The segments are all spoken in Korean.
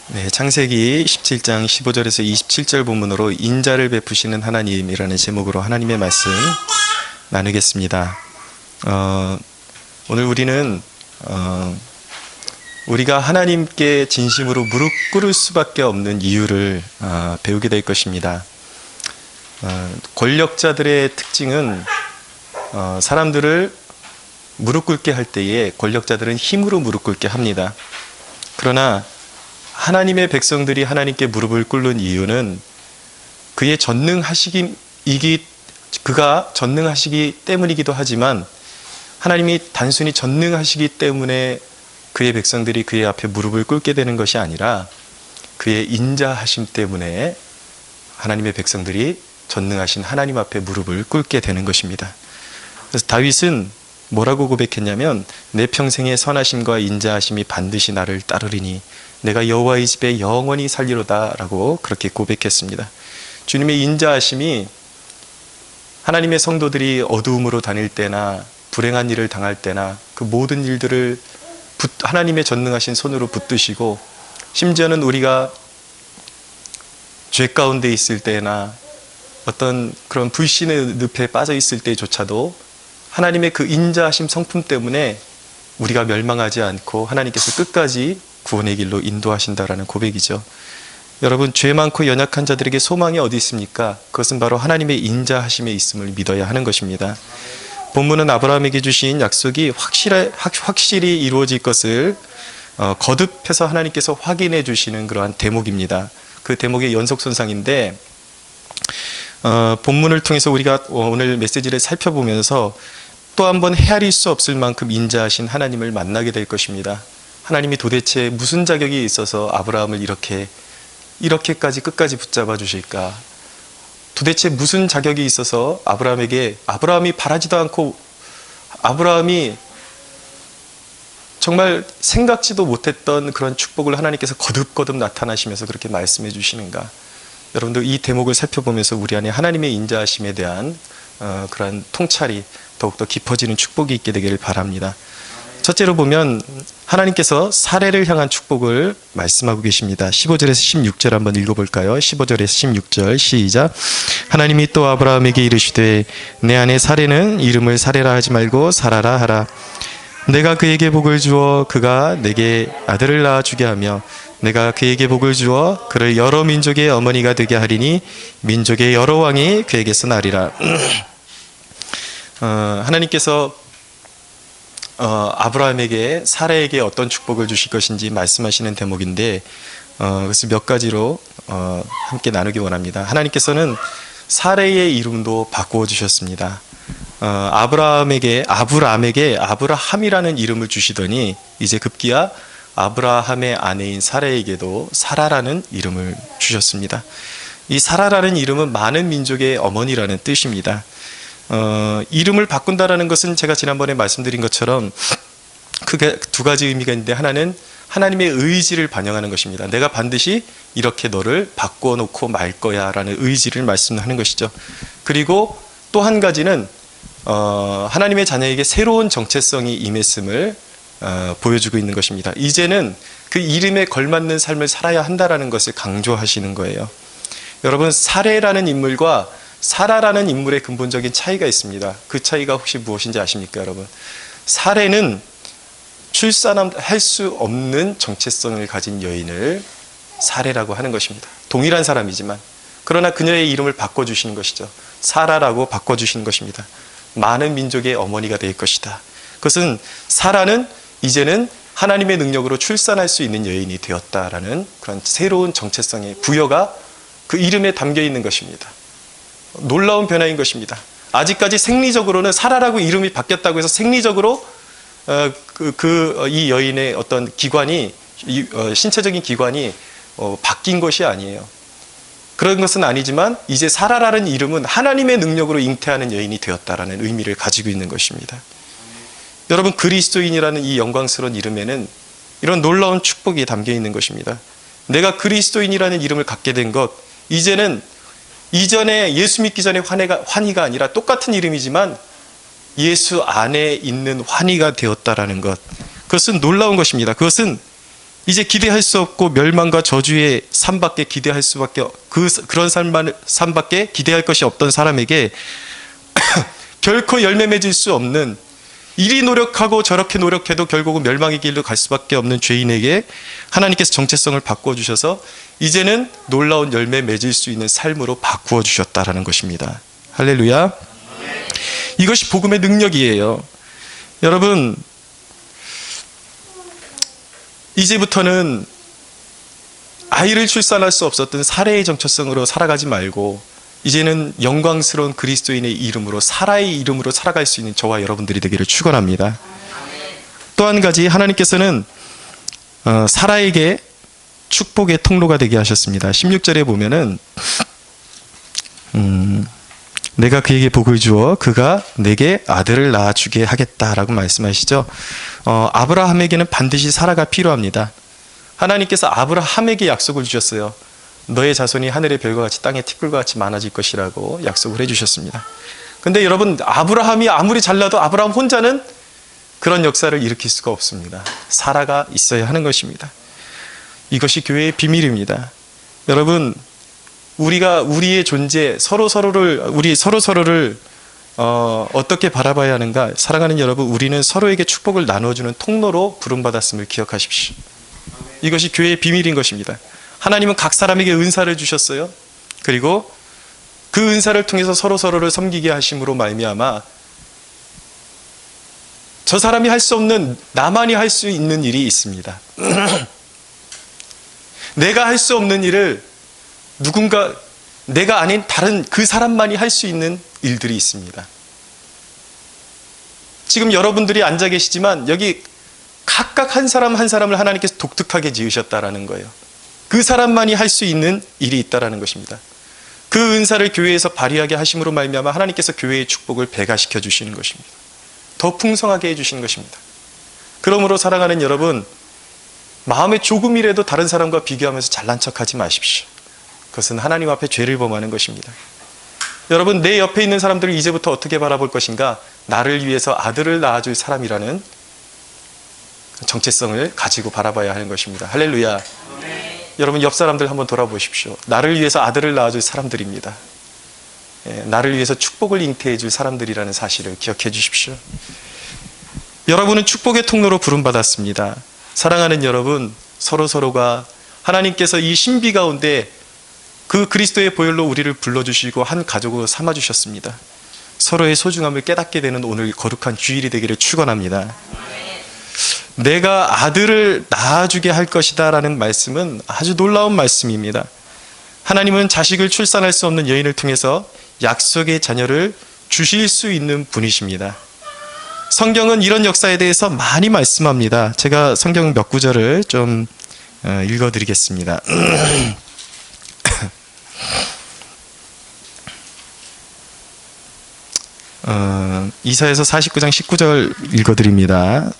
네, 창세기 17장 15절에서 27절 본문으로 인자를 베푸시는 하나님이라는 제목으로 하나님의 말씀 나누겠습니다. 오늘 우리는 우리가 하나님께 진심으로 무릎 꿇을 수밖에 없는 이유를 배우게 될 것입니다. 권력자들의 특징은 사람들을 무릎 꿇게 할 때에 권력자들은 힘으로 무릎 꿇게 합니다. 그러나 하나님의 백성들이 하나님께 무릎을 꿇는 이유는 그가 전능하시기 때문이기도 하지만 하나님이 단순히 전능하시기 때문에 그의 백성들이 그의 앞에 무릎을 꿇게 되는 것이 아니라 그의 인자하심 때문에 하나님의 백성들이 전능하신 하나님 앞에 무릎을 꿇게 되는 것입니다. 그래서 다윗은 뭐라고 고백했냐면 내 평생의 선하심과 인자하심이 반드시 나를 따르리니 내가 여호와의 집에 영원히 살리로다 라고 그렇게 고백했습니다. 주님의 인자하심이 하나님의 성도들이 어두움으로 다닐 때나 불행한 일을 당할 때나 그 모든 일들을 하나님의 전능하신 손으로 붙드시고 심지어는 우리가 죄 가운데 있을 때나 어떤 그런 불신의 늪에 빠져 있을 때조차도 하나님의 그 인자하심 성품 때문에 우리가 멸망하지 않고 하나님께서 끝까지 구원의 길로 인도하신다라는 고백이죠. 여러분, 죄 많고 연약한 자들에게 소망이 어디 있습니까? 그것은 바로 하나님의 인자하심에 있음을 믿어야 하는 것입니다. 본문은 아브라함에게 주신 약속이 확실히 이루어질 것을 거듭해서 하나님께서 확인해 주시는 그러한 대목입니다. 그 대목의 연속선상인데 본문을 통해서 우리가 오늘 메시지를 살펴보면서 또 한 번 헤아릴 수 없을 만큼 인자하신 하나님을 만나게 될 것입니다. 하나님이 도대체 무슨 자격이 있어서 아브라함을 이렇게까지 끝까지 붙잡아 주실까? 도대체 무슨 자격이 있어서 아브라함이 바라지도 않고 아브라함이 정말 생각지도 못했던 그런 축복을 하나님께서 거듭거듭 나타나시면서 그렇게 말씀해 주시는가? 여러분들 이 대목을 살펴보면서 우리 안에 하나님의 인자하심에 대한 그런 통찰이 더욱더 깊어지는 축복이 있게 되기를 바랍니다. 첫째로 보면 하나님께서 사례를 향한 축복을 말씀하고 계십니다. 15절에서 16절 한번 읽어볼까요? 15절에서 16절 시작. 하나님이 또 아브라함에게 이르시되 내 아내 사례는 이름을 사례라 하지 말고 사라라 하라. 내가 그에게 복을 주어 그가 내게 아들을 낳아 주게 하며 내가 그에게 복을 주어 그를 여러 민족의 어머니가 되게 하리니 민족의 여러 왕이 그에게서 나리라. 하나님께서 아브라함에게 사라에게 어떤 축복을 주실 것인지 말씀하시는 대목인데 그래서 몇 가지로 함께 나누기 원합니다. 하나님께서는 사라의 이름도 바꾸어 주셨습니다. 아브라함에게 아브라함이라는 이름을 주시더니 이제 급기야 아브라함의 아내인 사라에게도 사라라는 이름을 주셨습니다. 이 사라라는 이름은 많은 민족의 어머니라는 뜻입니다. 이름을 바꾼다라는 것은 제가 지난번에 말씀드린 것처럼 크게 두 가지 의미가 있는데 하나는 하나님의 의지를 반영하는 것입니다. 내가 반드시 이렇게 너를 바꿔 놓고 말 거야 라는 의지를 말씀하는 것이죠. 그리고 또 한 가지는 하나님의 자녀에게 새로운 정체성이 임했음을 보여주고 있는 것입니다. 이제는 그 이름에 걸맞는 삶을 살아야 한다라는 것을 강조하시는 거예요. 여러분, 사례라는 인물과 사라라는 인물의 근본적인 차이가 있습니다. 그 차이가 혹시 무엇인지 아십니까, 여러분? 사례는 출산할 수 없는 정체성을 가진 여인을 사례라고 하는 것입니다. 동일한 사람이지만 그러나 그녀의 이름을 바꿔주시는 것이죠. 사라라고 바꿔주시는 것입니다. 많은 민족의 어머니가 될 것이다. 그것은 사라는 이제는 하나님의 능력으로 출산할 수 있는 여인이 되었다라는 그런 새로운 정체성의 부여가 그 이름에 담겨 있는 것입니다. 놀라운 변화인 것입니다. 아직까지 생리적으로는 사라라고 이름이 바뀌었다고 해서 생리적으로 이 여인의 어떤 기관이 신체적인 기관이 바뀐 것이 아니에요. 그런 것은 아니지만 이제 사라라는 이름은 하나님의 능력으로 잉태하는 여인이 되었다라는 의미를 가지고 있는 것입니다. 여러분, 그리스도인이라는 이 영광스러운 이름에는 이런 놀라운 축복이 담겨 있는 것입니다. 내가 그리스도인이라는 이름을 갖게 된 것, 이제는 이전에 예수 믿기 전에 환희가 아니라 똑같은 이름이지만 예수 안에 있는 환희가 되었다라는 것, 그것은 놀라운 것입니다. 그것은 이제 기대할 수 없고 멸망과 저주의 삶밖에 기대할 수밖에 그런 삶밖에 기대할 것이 없던 사람에게 결코 열매 맺을 수 없는, 이리 노력하고 저렇게 노력해도 결국은 멸망의 길로 갈 수밖에 없는 죄인에게 하나님께서 정체성을 바꾸어 주셔서 이제는 놀라운 열매 맺을 수 있는 삶으로 바꾸어 주셨다라는 것입니다. 할렐루야. 이것이 복음의 능력이에요. 여러분, 이제부터는 아이를 출산할 수 없었던 사례의 정체성으로 살아가지 말고 이제는 영광스러운 그리스도인의 이름으로, 사라의 이름으로 살아갈 수 있는 저와 여러분들이 되기를 축원합니다. 또 한 가지, 하나님께서는 사라에게 축복의 통로가 되게 하셨습니다. 16절에 보면은 내가 그에게 복을 주어 그가 내게 아들을 낳아주게 하겠다라고 말씀하시죠. 아브라함에게는 반드시 사라가 필요합니다. 하나님께서 아브라함에게 약속을 주셨어요. 너의 자손이 하늘의 별과 같이 땅의 티끌과 같이 많아질 것이라고 약속을 해주셨습니다. 근데 여러분, 아브라함이 아무리 잘나도 아브라함 혼자는 그런 역사를 일으킬 수가 없습니다. 사라가 있어야 하는 것입니다. 이것이 교회의 비밀입니다. 여러분, 우리가 우리의 존재, 서로서로를 어떻게 바라봐야 하는가? 사랑하는 여러분, 우리는 서로에게 축복을 나눠주는 통로로 부름받았음을 기억하십시오. 이것이 교회의 비밀인 것입니다. 하나님은 각 사람에게 은사를 주셨어요. 그리고 그 은사를 통해서 서로를 섬기게 하심으로 말미암아 저 사람이 할 수 없는, 나만이 할 수 있는 일이 있습니다. 내가 할 수 없는 일을 내가 아닌 다른 그 사람만이 할 수 있는 일들이 있습니다. 지금 여러분들이 앉아 계시지만 여기 각각 한 사람 한 사람을 하나님께서 독특하게 지으셨다라는 거예요. 그 사람만이 할 수 있는 일이 있다라는 것입니다. 그 은사를 교회에서 발휘하게 하심으로 말미암아 하나님께서 교회의 축복을 배가시켜 주시는 것입니다. 더 풍성하게 해주시는 것입니다. 그러므로 사랑하는 여러분, 마음에 조금이라도 다른 사람과 비교하면서 잘난 척하지 마십시오. 그것은 하나님 앞에 죄를 범하는 것입니다. 여러분, 내 옆에 있는 사람들을 이제부터 어떻게 바라볼 것인가? 나를 위해서 아들을 낳아줄 사람이라는 정체성을 가지고 바라봐야 하는 것입니다. 할렐루야. 여러분, 옆 사람들 한번 돌아보십시오. 나를 위해서 아들을 낳아줄 사람들입니다. 나를 위해서 축복을 잉태해 줄 사람들이라는 사실을 기억해 주십시오. 여러분은 축복의 통로로 부름받았습니다. 사랑하는 여러분, 서로가 하나님께서 이 신비 가운데 그 그리스도의 보혈로 우리를 불러주시고 한 가족으로 삼아주셨습니다. 서로의 소중함을 깨닫게 되는 오늘 거룩한 주일이 되기를 축원합니다. 내가 아들을 낳아주게 할 것이다 라는 말씀은 아주 놀라운 말씀입니다. 하나님은 자식을 출산할 수 없는 여인을 통해서 약속의 자녀를 주실 수 있는 분이십니다. 성경은 이런 역사에 대해서 많이 말씀합니다. 제가 성경 몇 구절을 좀 읽어드리겠습니다. 이사야서 49장 19절 읽어드립니다.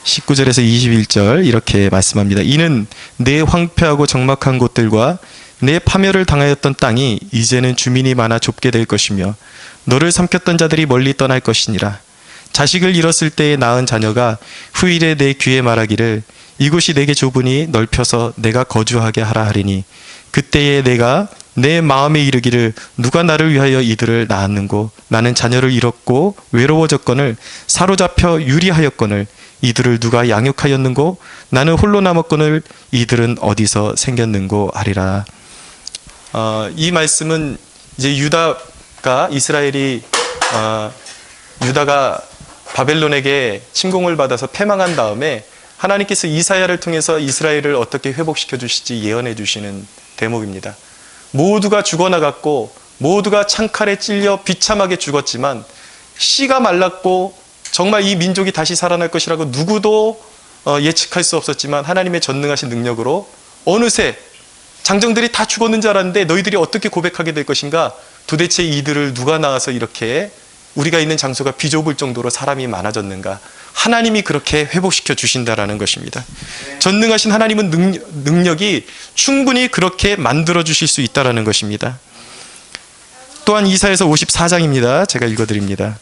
19절에서 21절 이렇게 말씀합니다. 이는 내 황폐하고 적막한 곳들과 내 파멸을 당하였던 땅이 이제는 주민이 많아 좁게 될 것이며 너를 삼켰던 자들이 멀리 떠날 것이니라. 자식을 잃었을 때에 낳은 자녀가 후일에 내 귀에 말하기를 이곳이 내게 좁으니 넓혀서 내가 거주하게 하라 하리니 그때에 내가 내 마음에 이르기를 누가 나를 위하여 이들을 낳았는고 나는 자녀를 잃었고 외로워졌거늘 사로잡혀 유리하였거늘 이들을 누가 양육하였는고 나는 홀로 남았거늘 이들은 어디서 생겼는고 하리라. 이 말씀은 이제 유다가 바벨론에게 침공을 받아서 패망한 다음에 하나님께서 이사야를 통해서 이스라엘을 어떻게 회복시켜 주실지 예언해 주시는 대목입니다. 모두가 죽어나갔고 모두가 창칼에 찔려 비참하게 죽었지만 씨가 말랐고 정말 이 민족이 다시 살아날 것이라고 누구도 예측할 수 없었지만 하나님의 전능하신 능력으로 어느새 장정들이 다 죽었는 줄 알았는데 너희들이 어떻게 고백하게 될 것인가? 도대체 이들을 누가 낳아서 이렇게 우리가 있는 장소가 비좁을 정도로 사람이 많아졌는가? 하나님이 그렇게 회복시켜 주신다라는 것입니다. 전능하신 하나님은 능력이 충분히 그렇게 만들어 주실 수 있다라는 것입니다. 또한 이사야서 54장입니다. 제가 읽어드립니다.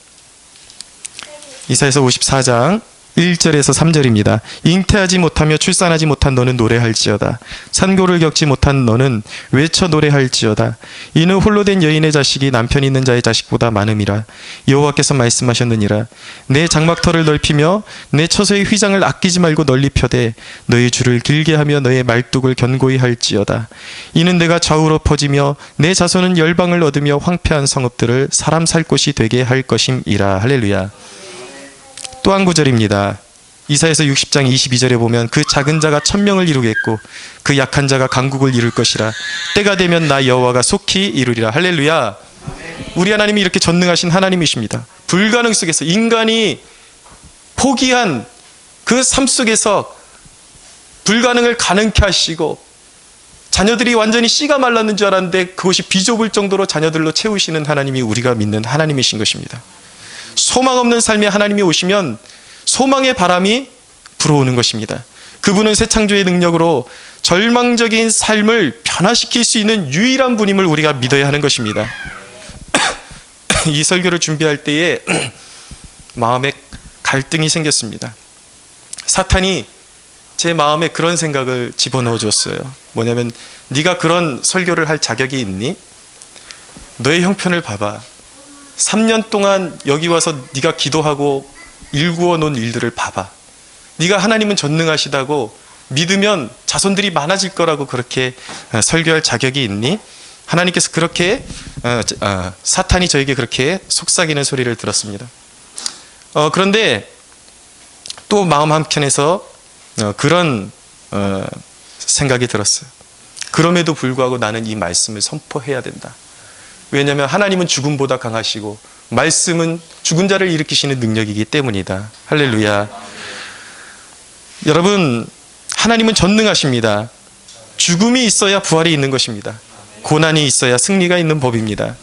이사야서 54장 1절에서 3절입니다. 잉태하지 못하며 출산하지 못한 너는 노래할지어다. 산고를 겪지 못한 너는 외쳐 노래할지어다. 이는 홀로 된 여인의 자식이 남편 있는 자의 자식보다 많음이라. 여호와께서 말씀하셨느니라. 내 장막터를 넓히며 내 처소의 휘장을 아끼지 말고 널리 펴되 너의 줄을 길게 하며 너의 말뚝을 견고히 할지어다. 이는 내가 좌우로 퍼지며 내 자손은 열방을 얻으며 황폐한 성읍들을 사람 살 곳이 되게 할 것임이라. 할렐루야. 또 한 구절입니다. 이사야서 60장 22절에 보면 그 작은 자가 1000명을 이루겠고 그 약한 자가 강국을 이룰 것이라. 때가 되면 나 여호와가 속히 이루리라. 할렐루야. 우리 하나님이 이렇게 전능하신 하나님이십니다. 불가능 속에서 인간이 포기한 그 삶 속에서 불가능을 가능케 하시고 자녀들이 완전히 씨가 말랐는 줄 알았는데 그것이 비좁을 정도로 자녀들로 채우시는 하나님이 우리가 믿는 하나님이신 것입니다. 소망 없는 삶에 하나님이 오시면 소망의 바람이 불어오는 것입니다. 그분은 새 창조의 능력으로 절망적인 삶을 변화시킬 수 있는 유일한 분임을 우리가 믿어야 하는 것입니다. 이 설교를 준비할 때에 마음에 갈등이 생겼습니다. 사탄이 제 마음에 그런 생각을 집어넣어 줬어요. 뭐냐면 네가 그런 설교를 할 자격이 있니? 너의 형편을 봐봐. 3년 동안 여기 와서 네가 기도하고 일구어 놓은 일들을 봐봐. 네가 하나님은 전능하시다고 믿으면 자손들이 많아질 거라고 그렇게 설교할 자격이 있니? 하나님께서 그렇게 사탄이 저에게 그렇게 속삭이는 소리를 들었습니다. 그런데 또 마음 한켠에서 그런 생각이 들었어요. 그럼에도 불구하고 나는 이 말씀을 선포해야 된다. 왜냐하면 하나님은 죽음보다 강하시고 말씀은 죽은 자를 일으키시는 능력이기 때문이다. 할렐루야. 여러분, 하나님은 전능하십니다. 죽음이 있어야 부활이 있는 것입니다. 고난이 있어야 승리가 있는 법입니다.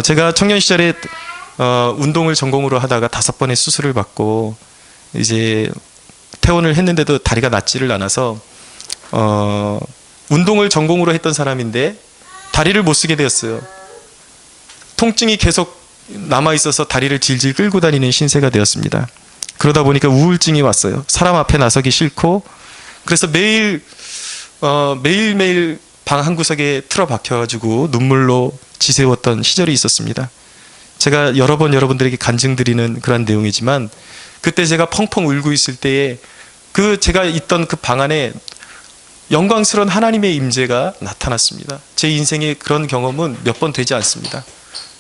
제가 청년 시절에 운동을 전공으로 하다가 5번의 수술을 받고 이제 퇴원을 했는데도 다리가 낫지를 않아서 운동을 전공으로 했던 사람인데 다리를 못 쓰게 되었어요. 통증이 계속 남아있어서 다리를 질질 끌고 다니는 신세가 되었습니다. 그러다 보니까 우울증이 왔어요. 사람 앞에 나서기 싫고 그래서 매일매일 방 한 구석에 틀어박혀가지고 눈물로 지새웠던 시절이 있었습니다. 제가 여러 번 여러분들에게 간증드리는 그런 내용이지만 그때 제가 펑펑 울고 있을 때에 제가 있던 그 방 안에 영광스러운 하나님의 임재가 나타났습니다. 제 인생에 그런 경험은 몇 번 되지 않습니다.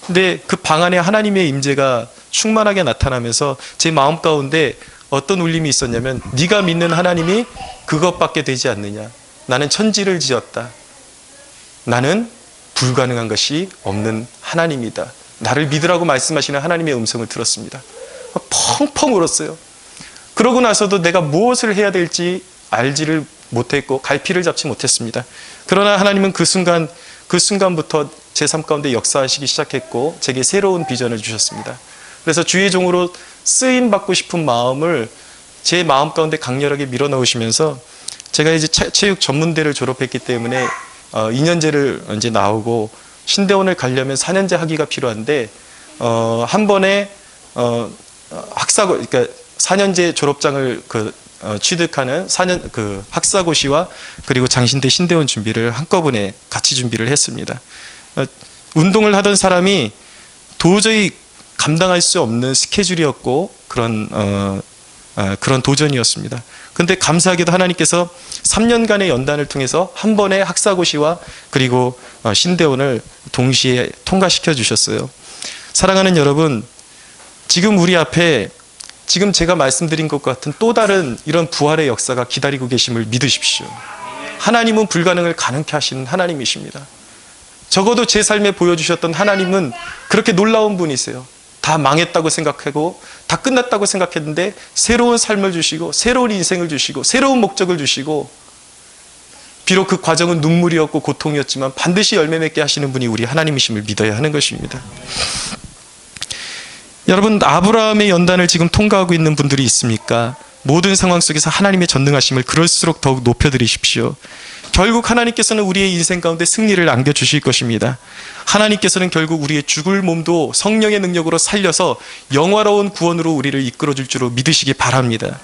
근데 그 방 안에 하나님의 임재가 충만하게 나타나면서 제 마음 가운데 어떤 울림이 있었냐면 네가 믿는 하나님이 그것밖에 되지 않느냐. 나는 천지를 지었다. 나는 불가능한 것이 없는 하나님이다. 나를 믿으라고 말씀하시는 하나님의 음성을 들었습니다. 펑펑 울었어요. 그러고 나서도 내가 무엇을 해야 될지 알지를 못했고 갈피를 잡지 못했습니다. 그러나 하나님은 그 순간부터 제 삶 가운데 역사하시기 시작했고 제게 새로운 비전을 주셨습니다. 그래서 주의 종으로 쓰임 받고 싶은 마음을 제 마음 가운데 강렬하게 밀어넣으시면서 제가 이제 체육 전문대를 졸업했기 때문에 2년제를 이제 나오고 신대원을 가려면 4년제 학위가 필요한데 한 번에 학사고 그러니까 4년제 졸업장을 취득하는 4년 학사고시와 그리고 장신대 신대원 준비를 한꺼번에 같이 준비를 했습니다. 운동을 하던 사람이 도저히 감당할 수 없는 스케줄이었고 그런 도전이었습니다. 그런데 감사하게도 하나님께서 3년간의 연단을 통해서 한 번에 학사고시와 그리고 신대원을 동시에 통과시켜 주셨어요. 사랑하는 여러분, 지금 우리 앞에 지금 제가 말씀드린 것 같은 또 다른 이런 부활의 역사가 기다리고 계심을 믿으십시오. 하나님은 불가능을 가능케 하시는 하나님이십니다. 적어도 제 삶에 보여주셨던 하나님은 그렇게 놀라운 분이세요. 다 망했다고 생각하고 다 끝났다고 생각했는데 새로운 삶을 주시고 새로운 인생을 주시고 새로운 목적을 주시고 비록 그 과정은 눈물이었고 고통이었지만 반드시 열매 맺게 하시는 분이 우리 하나님이심을 믿어야 하는 것입니다. 여러분, 아브라함의 연단을 지금 통과하고 있는 분들이 있습니까? 모든 상황 속에서 하나님의 전능하심을 그럴수록 더욱 높여드리십시오. 결국 하나님께서는 우리의 인생 가운데 승리를 안겨주실 것입니다. 하나님께서는 결국 우리의 죽을 몸도 성령의 능력으로 살려서 영화로운 구원으로 우리를 이끌어줄 줄로 믿으시기 바랍니다.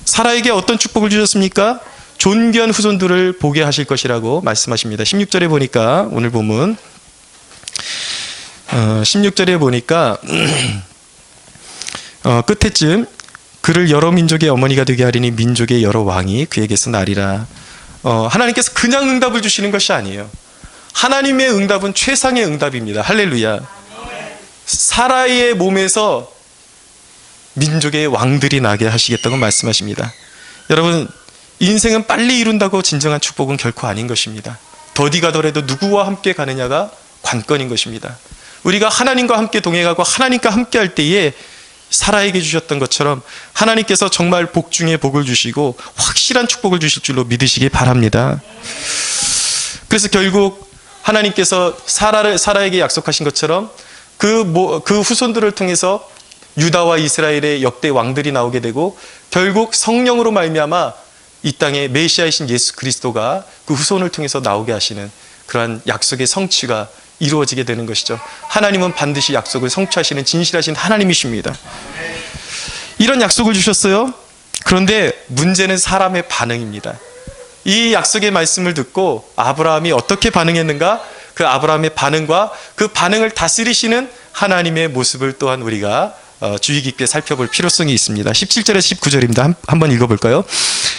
사라에게 어떤 축복을 주셨습니까? 존귀한 후손들을 보게 하실 것이라고 말씀하십니다. 16절에 보니까 오늘 본문 16절에 보니까 끝에쯤 그를 여러 민족의 어머니가 되게 하리니 민족의 여러 왕이 그에게서 나리라. 하나님께서 그냥 응답을 주시는 것이 아니에요. 하나님의 응답은 최상의 응답입니다. 할렐루야. 사라의 몸에서 민족의 왕들이 나게 하시겠다고 말씀하십니다. 여러분, 인생은 빨리 이룬다고 진정한 축복은 결코 아닌 것입니다. 더디 가더라도 누구와 함께 가느냐가 관건인 것입니다. 우리가 하나님과 함께 동행하고 하나님과 함께 할 때에 사라에게 주셨던 것처럼 하나님께서 정말 복 중에 복을 주시고 확실한 축복을 주실 줄로 믿으시기 바랍니다. 그래서 결국 하나님께서 사라에게 약속하신 것처럼 그 후손들을 통해서 유다와 이스라엘의 역대 왕들이 나오게 되고 결국 성령으로 말미암아 이 땅에 메시아이신 예수 그리스도가 그 후손을 통해서 나오게 하시는 그러한 약속의 성취가 이루어지게 되는 것이죠. 하나님은 반드시 약속을 성취하시는 진실하신 하나님이십니다. 이런 약속을 주셨어요. 그런데 문제는 사람의 반응입니다. 이 약속의 말씀을 듣고 아브라함이 어떻게 반응했는가? 그 아브라함의 반응과 그 반응을 다스리시는 하나님의 모습을 또한 우리가 주의 깊게 살펴볼 필요성이 있습니다. 17절에서 19절입니다. 한번 읽어볼까요?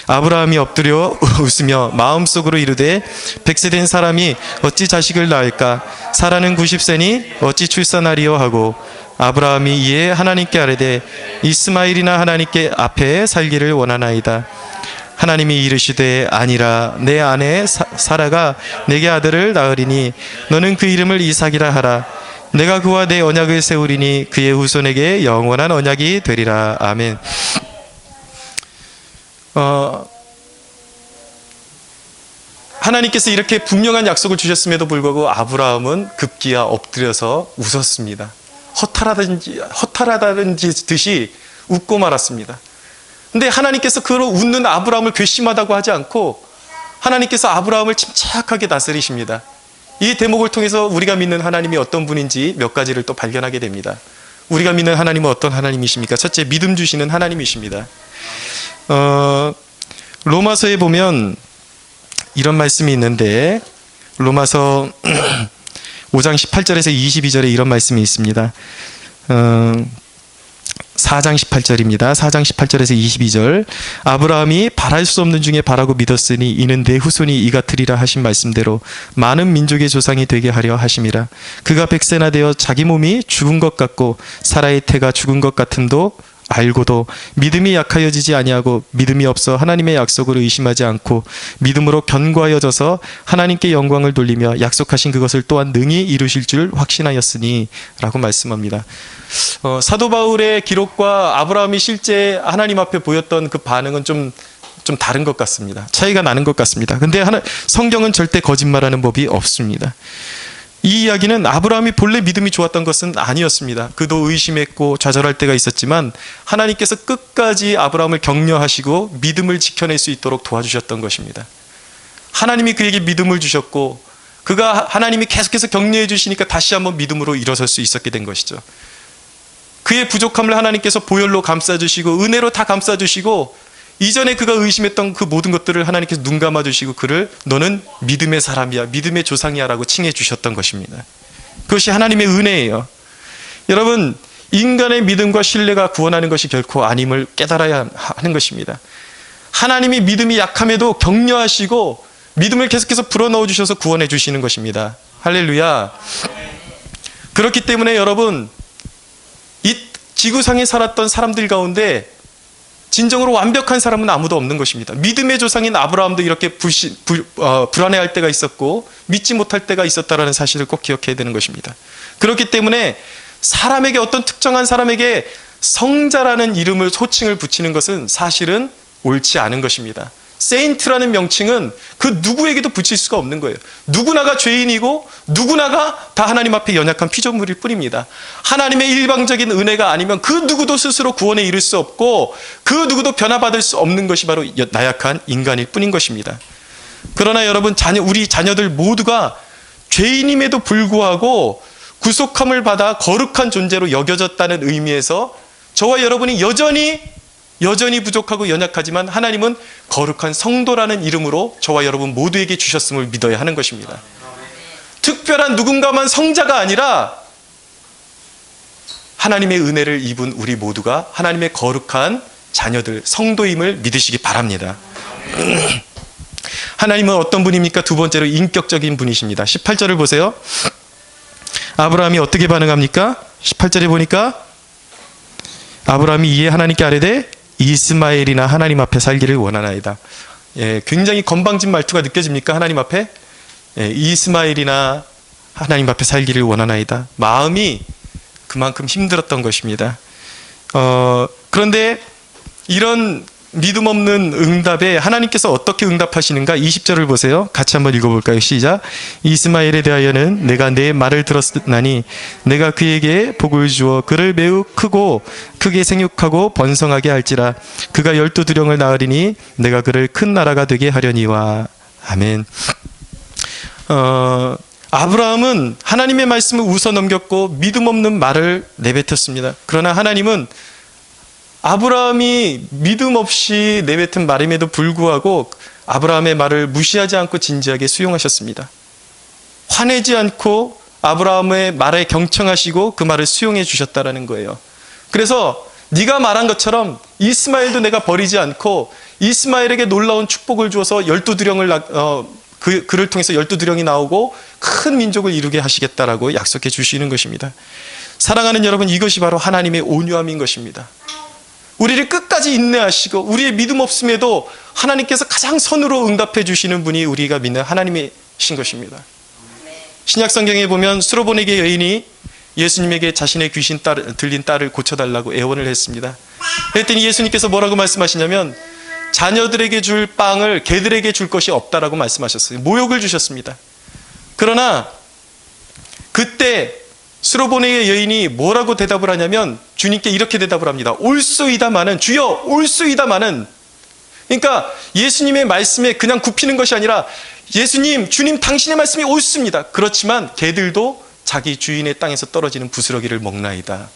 아브라함이 엎드려 웃으며 마음속으로 이르되 100세 된 사람이 어찌 자식을 낳을까? 사라는 90세니 어찌 출산하리요 하고 아브라함이 이에 하나님께 아뢰되 이스마엘이나 하나님께 앞에 살기를 원하나이다. 하나님이 이르시되 아니라 내 아내 사라가 내게 아들을 낳으리니 너는 그 이름을 이삭이라 하라. 내가 그와 내 언약을 세우리니 그의 후손에게 영원한 언약이 되리라. 아멘. 하나님께서 이렇게 분명한 약속을 주셨음에도 불구하고 아브라함은 급기야 엎드려서 웃었습니다. 허탈하다는 듯이 웃고 말았습니다. 근데 하나님께서 그 웃는 아브라함을 괘씸하다고 하지 않고 하나님께서 아브라함을 침착하게 다스리십니다. 이 대목을 통해서 우리가 믿는 하나님이 어떤 분인지 몇 가지를 또 발견하게 됩니다. 우리가 믿는 하나님은 어떤 하나님이십니까? 첫째, 믿음 주시는 하나님이십니다. 로마서에 보면 이런 말씀이 있는데 로마서 5장 18절에서 22절에 이런 말씀이 있습니다. 4장 18절입니다. 4장 18절에서 22절. 아브라함이 바랄 수 없는 중에 바라고 믿었으니 이는 내 후손이 이 같으리라 하신 말씀대로 많은 민족의 조상이 되게 하려 하심이라. 그가 100세나 되어 자기 몸이 죽은 것 같고 사라의 태가 죽은 것 같음도 알고도 믿음이 약하여지지 아니하고 믿음이 없어 하나님의 약속을 의심하지 않고 믿음으로 견고하여져서 하나님께 영광을 돌리며 약속하신 그것을 또한 능히 이루실 줄 확신하였으니 라고 말씀합니다. 사도 바울의 기록과 아브라함이 실제 하나님 앞에 보였던 그 반응은 좀 다른 것 같습니다. 차이가 나는 것 같습니다. 근데 성경은 절대 거짓말하는 법이 없습니다. 이 이야기는 아브라함이 본래 믿음이 좋았던 것은 아니었습니다. 그도 의심했고 좌절할 때가 있었지만 하나님께서 끝까지 아브라함을 격려하시고 믿음을 지켜낼 수 있도록 도와주셨던 것입니다. 하나님이 그에게 믿음을 주셨고 하나님이 계속해서 격려해 주시니까 다시 한번 믿음으로 일어설 수 있었게 된 것이죠. 그의 부족함을 하나님께서 보혈로 감싸주시고 은혜로 다 감싸주시고 이전에 그가 의심했던 그 모든 것들을 하나님께서 눈 감아주시고 그를 너는 믿음의 사람이야, 믿음의 조상이야 라고 칭해 주셨던 것입니다. 그것이 하나님의 은혜예요. 여러분, 인간의 믿음과 신뢰가 구원하는 것이 결코 아님을 깨달아야 하는 것입니다. 하나님이 믿음이 약함에도 격려하시고 믿음을 계속해서 불어넣어 주셔서 구원해 주시는 것입니다. 할렐루야. 그렇기 때문에 여러분, 이 지구상에 살았던 사람들 가운데 진정으로 완벽한 사람은 아무도 없는 것입니다. 믿음의 조상인 아브라함도 이렇게 불안해할 때가 있었고 믿지 못할 때가 있었다는 사실을 꼭 기억해야 되는 것입니다. 그렇기 때문에 사람에게 어떤 특정한 사람에게 성자라는 이름을 호칭을 붙이는 것은 사실은 옳지 않은 것입니다. 세인트라는 명칭은 그 누구에게도 붙일 수가 없는 거예요. 누구나가 죄인이고 누구나가 다 하나님 앞에 연약한 피조물일 뿐입니다. 하나님의 일방적인 은혜가 아니면 그 누구도 스스로 구원에 이를 수 없고 그 누구도 변화받을 수 없는 것이 바로 나약한 인간일 뿐인 것입니다. 그러나 여러분, 우리 자녀들 모두가 죄인임에도 불구하고 구속함을 받아 거룩한 존재로 여겨졌다는 의미에서 저와 여러분이 여전히 부족하고 연약하지만 하나님은 거룩한 성도라는 이름으로 저와 여러분 모두에게 주셨음을 믿어야 하는 것입니다. 특별한 누군가만 성자가 아니라 하나님의 은혜를 입은 우리 모두가 하나님의 거룩한 자녀들, 성도임을 믿으시기 바랍니다. 하나님은 어떤 분입니까? 두 번째로 인격적인 분이십니다. 18절을 보세요. 아브라함이 어떻게 반응합니까? 18절에 보니까 아브라함이 이에 하나님께 아뢰되 이스마엘이나 하나님 앞에 살기를 원하나이다. 예, 굉장히 건방진 말투가 느껴집니까? 하나님 앞에? 예, 이스마엘이나 하나님 앞에 살기를 원하나이다. 마음이 그만큼 힘들었던 것입니다. 그런데 이런 믿음 없는 응답에 하나님께서 어떻게 응답하시는가? 20절을 보세요. 같이 한번 읽어볼까요? 시작. 이스마엘에 대하여는 내가 내 말을 들었나니 내가 그에게 복을 주어 그를 매우 크게 생육하고 번성하게 할지라. 그가 12두령을 낳으리니 내가 그를 큰 나라가 되게 하려니와. 아멘. 아브라함은 하나님의 말씀을 웃어넘겼고 믿음 없는 말을 내뱉었습니다. 그러나 하나님은 아브라함이 믿음 없이 내뱉은 말임에도 불구하고 아브라함의 말을 무시하지 않고 진지하게 수용하셨습니다. 화내지 않고 아브라함의 말에 경청하시고 그 말을 수용해 주셨다는 거예요. 그래서 네가 말한 것처럼 이스마엘도 내가 버리지 않고 이스마엘에게 놀라운 축복을 주어서 12두령을 그를 통해서 12두령이 나오고 큰 민족을 이루게 하시겠다라고 약속해 주시는 것입니다. 사랑하는 여러분, 이것이 바로 하나님의 온유함인 것입니다. 우리를 끝까지 인내하시고 우리의 믿음 없음에도 하나님께서 가장 선으로 응답해 주시는 분이 우리가 믿는 하나님이신 것입니다. 신약 성경에 보면 수로보네게 여인이 예수님에게 자신의 귀신 들린 딸을 고쳐달라고 애원을 했습니다. 그랬더니 예수님께서 뭐라고 말씀하시냐면 자녀들에게 줄 빵을 개들에게 줄 것이 없다라고 말씀하셨어요. 모욕을 주셨습니다. 그러나 그때 수로보네의 여인이 뭐라고 대답을 하냐면 주님께 이렇게 대답을 합니다. 올소이다마는, 주여 올소이다마는. 그러니까 예수님의 말씀에 그냥 굽히는 것이 아니라 예수님, 주님 당신의 말씀이 옳습니다. 그렇지만 개들도 자기 주인의 땅에서 떨어지는 부스러기를 먹나이다.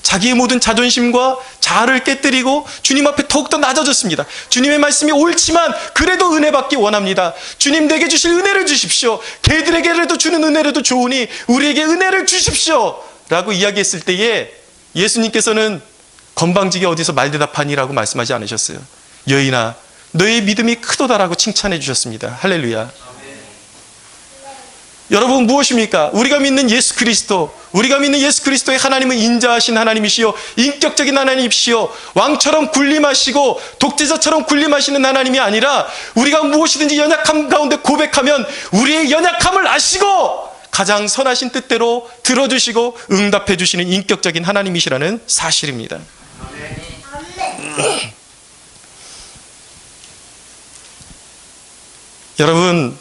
자기의 모든 자존심과 자아를 깨뜨리고 주님 앞에 더욱더 낮아졌습니다. 주님의 말씀이 옳지만 그래도 은혜 받기 원합니다. 주님 내게 주실 은혜를 주십시오. 개들에게라도 주는 은혜라도 좋으니 우리에게 은혜를 주십시오 라고 이야기했을 때에 예수님께서는 건방지게 어디서 말대답하니라고 말씀하지 않으셨어요. 여인아, 너의 믿음이 크도다라고 칭찬해 주셨습니다. 할렐루야. 여러분, 무엇입니까? 우리가 믿는 예수 그리스도의 하나님은 인자하신 하나님이시요 인격적인 하나님이시요 왕처럼 군림하시고 독재자처럼 군림하시는 하나님이 아니라 우리가 무엇이든지 연약함 가운데 고백하면 우리의 연약함을 아시고 가장 선하신 뜻대로 들어주시고 응답해 주시는 인격적인 하나님이시라는 사실입니다. 여러분,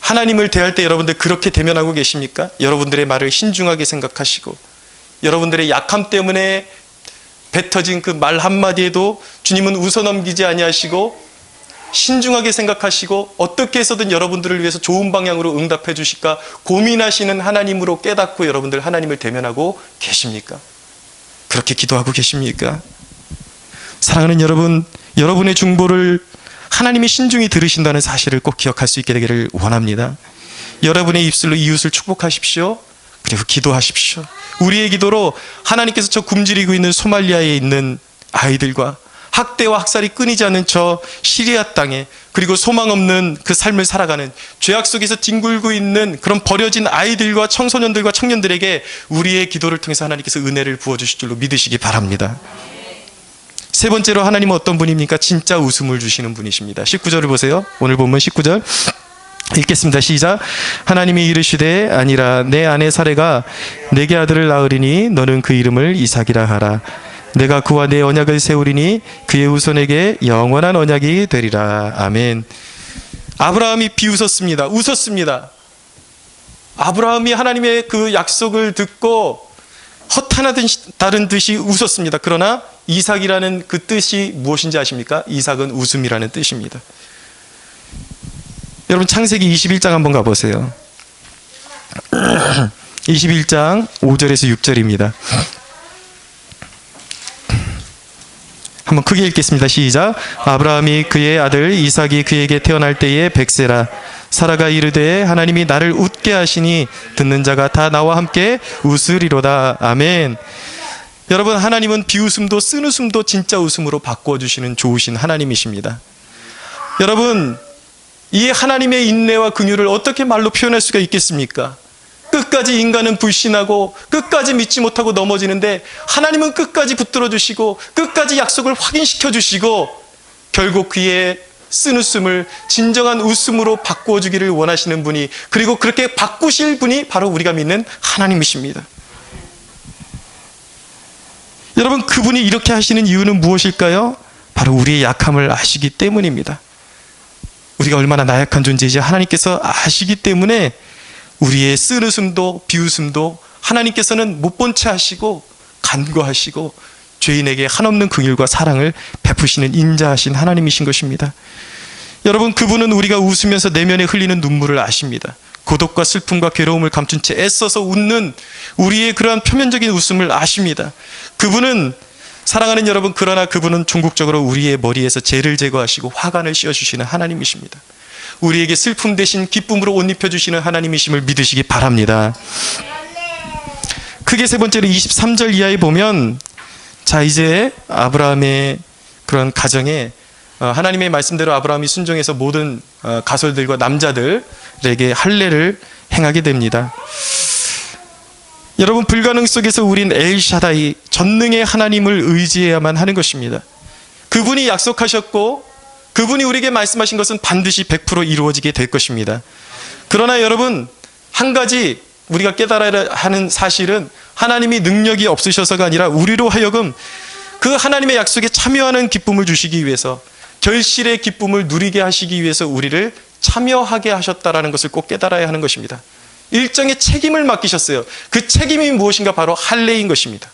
하나님을 대할 때 여러분들 그렇게 대면하고 계십니까? 여러분들의 말을 신중하게 생각하시고 여러분들의 약함 때문에 뱉어진 그 말 한마디에도 주님은 웃어넘기지 아니하시고 신중하게 생각하시고 어떻게 해서든 여러분들을 위해서 좋은 방향으로 응답해 주실까 고민하시는 하나님으로 깨닫고 여러분들 하나님을 대면하고 계십니까? 그렇게 기도하고 계십니까? 사랑하는 여러분, 여러분의 중보를 하나님이 신중히 들으신다는 사실을 꼭 기억할 수 있게 되기를 원합니다. 여러분의 입술로 이웃을 축복하십시오. 그리고 기도하십시오. 우리의 기도로 하나님께서 저 굶주리고 있는 소말리아에 있는 아이들과 학대와 학살이 끊이지 않는 저 시리아 땅에, 그리고 소망 없는 그 삶을 살아가는 죄악 속에서 뒹굴고 있는 그런 버려진 아이들과 청소년들과 청년들에게 우리의 기도를 통해서 하나님께서 은혜를 부어주실 줄로 믿으시기 바랍니다. 세 번째로 하나님은 어떤 분입니까? 진짜 웃음을 주시는 분이십니다. 19절을 보세요. 오늘 본문 19절 읽겠습니다. 시작. 하나님이 이르시되 아니라 내 아내 사레가 내게 아들을 낳으리니 너는 그 이름을 이삭이라 하라. 내가 그와 내 언약을 세우리니 그의 후손에게 영원한 언약이 되리라. 아멘. 아브라함이 비웃었습니다. 웃었습니다. 아브라함이 하나님의 그 약속을 듣고 허탄하다는 듯이 웃었습니다. 그러나 이삭이라는 그 뜻이 무엇인지 아십니까? 이삭은 웃음이라는 뜻입니다. 여러분 창세기 21장 한번 가보세요. 21장 5절에서 6절입니다. 한번 크게 읽겠습니다. 시작. 아브라함이 그의 아들 이삭이 그에게 태어날 때에 백세라. 사라가 이르되 하나님이 나를 웃게 하시니 듣는 자가 다 나와 함께 웃으리로다. 아멘. 여러분, 하나님은 비웃음도 쓴웃음도 진짜 웃음으로 바꿔주시는 좋으신 하나님이십니다. 여러분, 이 하나님의 인내와 긍휼을 어떻게 말로 표현할 수가 있겠습니까? 끝까지 인간은 불신하고 끝까지 믿지 못하고 넘어지는데 하나님은 끝까지 붙들어 주시고 끝까지 약속을 확인시켜 주시고 결국 그의 쓴웃음을 진정한 웃음으로 바꾸어 주기를 원하시는 분이, 그리고 그렇게 바꾸실 분이 바로 우리가 믿는 하나님이십니다. 여러분, 그분이 이렇게 하시는 이유는 무엇일까요? 바로 우리의 약함을 아시기 때문입니다. 우리가 얼마나 나약한 존재인지 하나님께서 아시기 때문에 우리의 쓴웃음도 비웃음도 하나님께서는 못 본 채 하시고 간과하시고 죄인에게 한없는 긍휼과 사랑을 베푸시는 인자하신 하나님이신 것입니다. 여러분, 그분은 우리가 웃으면서 내면에 흘리는 눈물을 아십니다. 고독과 슬픔과 괴로움을 감춘 채 애써서 웃는 우리의 그러한 표면적인 웃음을 아십니다. 그분은, 사랑하는 여러분, 그러나 그분은 종국적으로 우리의 머리에서 죄를 제거하시고 화관을 씌워주시는 하나님이십니다. 우리에게 슬픔 대신 기쁨으로 옷 입혀주시는 하나님이심을 믿으시기 바랍니다. 크게 세 번째로 23절 이하에 보면, 자, 이제 아브라함의 그런 가정에 하나님의 말씀대로 아브라함이 순종해서 모든 가솔들과 남자들에게 할례를 행하게 됩니다. 여러분, 불가능 속에서 우린 엘샤다이, 전능의 하나님을 의지해야만 하는 것입니다. 그분이 약속하셨고 그분이 우리에게 말씀하신 것은 반드시 100% 이루어지게 될 것입니다. 그러나 여러분, 한 가지 우리가 깨달아야 하는 사실은 하나님이 능력이 없으셔서가 아니라 우리로 하여금 그 하나님의 약속에 참여하는 기쁨을 주시기 위해서, 결실의 기쁨을 누리게 하시기 위해서 우리를 참여하게 하셨다라는 것을 꼭 깨달아야 하는 것입니다. 일정의 책임을 맡기셨어요. 그 책임이 무엇인가? 바로 할례인 것입니다.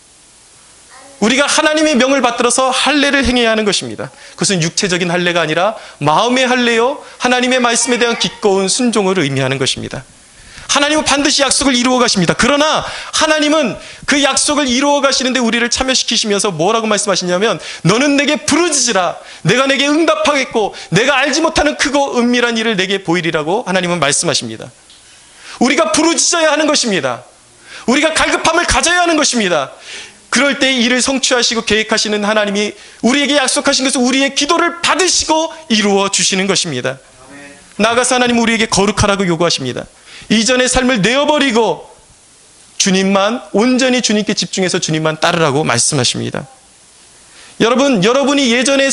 우리가 하나님의 명을 받들어서 할례를 행해야 하는 것입니다. 그것은 육체적인 할례가 아니라 마음의 할례요, 하나님의 말씀에 대한 기꺼운 순종을 의미하는 것입니다. 하나님은 반드시 약속을 이루어 가십니다. 그러나 하나님은 그 약속을 이루어 가시는데 우리를 참여시키시면서 뭐라고 말씀하시냐면, 너는 내게 부르짖으라, 내가 내게 응답하겠고 내가 알지 못하는 크고 은밀한 일을 내게 보이리라고 하나님은 말씀하십니다. 우리가 부르짖어야 하는 것입니다. 우리가 갈급함을 가져야 하는 것입니다. 그럴 때 이를 성취하시고 계획하시는 하나님이 우리에게 약속하신 것은 우리의 기도를 받으시고 이루어 주시는 것입니다. 나아가서 하나님은 우리에게 거룩하라고 요구하십니다. 이전의 삶을 내어버리고 주님만, 온전히 주님께 집중해서 주님만 따르라고 말씀하십니다. 여러분, 여러분이 예전의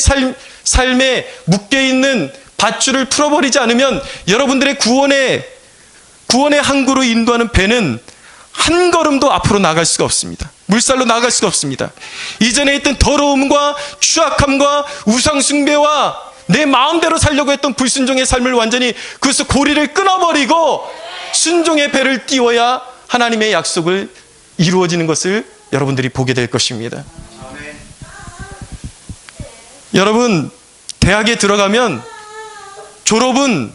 삶에 묶여있는 밧줄을 풀어버리지 않으면 여러분들의 구원의 항구로 인도하는 배는 한 걸음도 앞으로 나갈 수가 없습니다. 물살로 나갈 수가 없습니다. 이전에 있던 더러움과 추악함과 우상숭배와 내 마음대로 살려고 했던 불순종의 삶을 완전히 그것을 고리를 끊어버리고 순종의 배를 띄워야 하나님의 약속을 이루어지는 것을 여러분들이 보게 될 것입니다. 아멘. 여러분, 대학에 들어가면 졸업은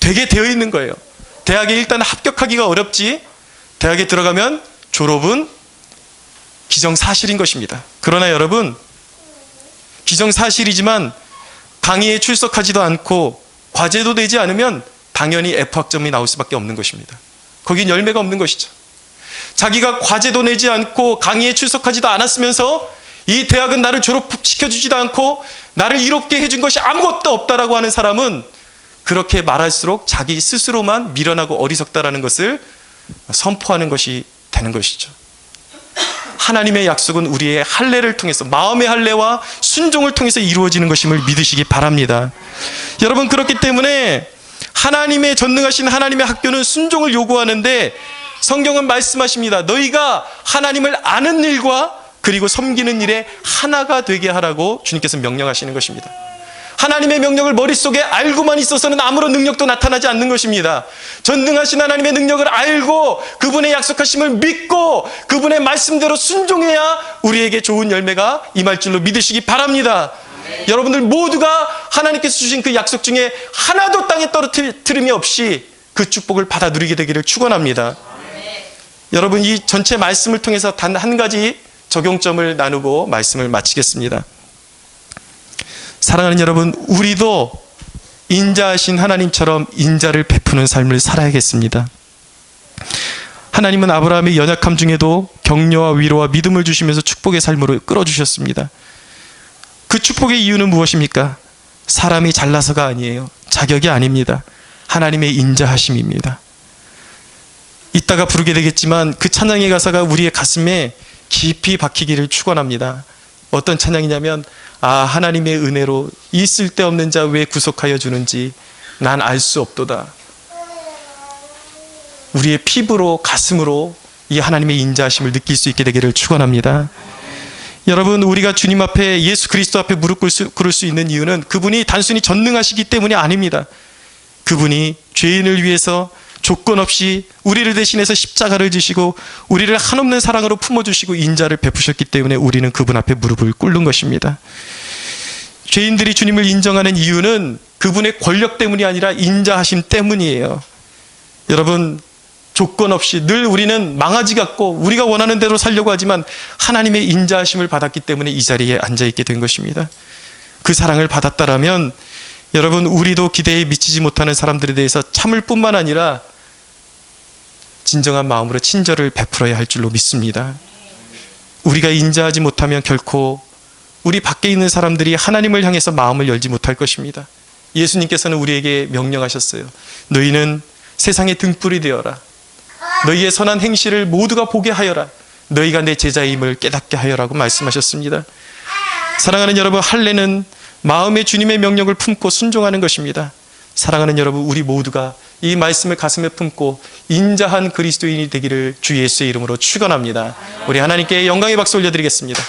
되게 되어 있는 거예요. 대학에 일단 합격하기가 어렵지, 대학에 들어가면 졸업은 기정사실인 것입니다. 그러나 여러분, 기정사실이지만 강의에 출석하지도 않고 과제도 되지 않으면 당연히 F학점이 나올 수밖에 없는 것입니다. 거긴 열매가 없는 것이죠. 자기가 과제도 내지 않고 강의에 출석하지도 않았으면서 이 대학은 나를 졸업시켜주지도 않고 나를 이롭게 해준 것이 아무것도 없다라고 하는 사람은 그렇게 말할수록 자기 스스로만 미련하고 어리석다라는 것을 선포하는 것이 되는 것이죠. 하나님의 약속은 우리의 할례를 통해서, 마음의 할례와 순종을 통해서 이루어지는 것임을 믿으시기 바랍니다. 여러분, 그렇기 때문에 하나님의 전능하신 하나님의 학교는 순종을 요구하는데 성경은 말씀하십니다. 너희가 하나님을 아는 일과 그리고 섬기는 일에 하나가 되게 하라고 주님께서 명령하시는 것입니다. 하나님의 명령을 머릿속에 알고만 있어서는 아무런 능력도 나타나지 않는 것입니다. 전능하신 하나님의 능력을 알고 그분의 약속하심을 믿고 그분의 말씀대로 순종해야 우리에게 좋은 열매가 임할 줄로 믿으시기 바랍니다. 여러분들 모두가 하나님께서 주신 그 약속 중에 하나도 땅에 떨어뜨림이 없이 그 축복을 받아 누리게 되기를 축원합니다. 여러분, 이 전체 말씀을 통해서 단 한 가지 적용점을 나누고 말씀을 마치겠습니다. 사랑하는 여러분, 우리도 인자하신 하나님처럼 인자를 베푸는 삶을 살아야겠습니다. 하나님은 아브라함의 연약함 중에도 격려와 위로와 믿음을 주시면서 축복의 삶으로 끌어주셨습니다. 그 축복의 이유는 무엇입니까? 사람이 잘나서가 아니에요. 자격이 아닙니다. 하나님의 인자하심입니다. 이따가 부르게 되겠지만 그 찬양의 가사가 우리의 가슴에 깊이 박히기를 축원합니다. 어떤 찬양이냐면, 하나님의 은혜로 이 쓸데없는 자 왜 구속하여 주는지 난 알 수 없도다. 우리의 피부로, 가슴으로 이 하나님의 인자하심을 느낄 수 있게 되기를 축원합니다. 여러분, 우리가 주님 앞에, 예수 그리스도 앞에 무릎 꿇을 수 있는 이유는 그분이 단순히 전능하시기 때문이 아닙니다. 그분이 죄인을 위해서 조건 없이 우리를 대신해서 십자가를 지시고 우리를 한없는 사랑으로 품어주시고 인자를 베푸셨기 때문에 우리는 그분 앞에 무릎을 꿇는 것입니다. 죄인들이 주님을 인정하는 이유는 그분의 권력 때문이 아니라 인자하심 때문이에요. 여러분, 조건 없이 늘 우리는 망아지 같고 우리가 원하는 대로 살려고 하지만 하나님의 인자하심을 받았기 때문에 이 자리에 앉아있게 된 것입니다. 그 사랑을 받았다라면 여러분, 우리도 기대에 미치지 못하는 사람들에 대해서 참을 뿐만 아니라 진정한 마음으로 친절을 베풀어야 할 줄로 믿습니다. 우리가 인자하지 못하면 결코 우리 밖에 있는 사람들이 하나님을 향해서 마음을 열지 못할 것입니다. 예수님께서는 우리에게 명령하셨어요. 너희는 세상의 등불이 되어라. 너희의 선한 행실을 모두가 보게 하여라. 너희가 내 제자임을 깨닫게 하여라고 말씀하셨습니다. 사랑하는 여러분, 할례는 마음의 주님의 명령을 품고 순종하는 것입니다. 사랑하는 여러분, 우리 모두가 이 말씀을 가슴에 품고 인자한 그리스도인이 되기를 주 예수의 이름으로 축원합니다. 우리 하나님께 영광의 박수 올려드리겠습니다.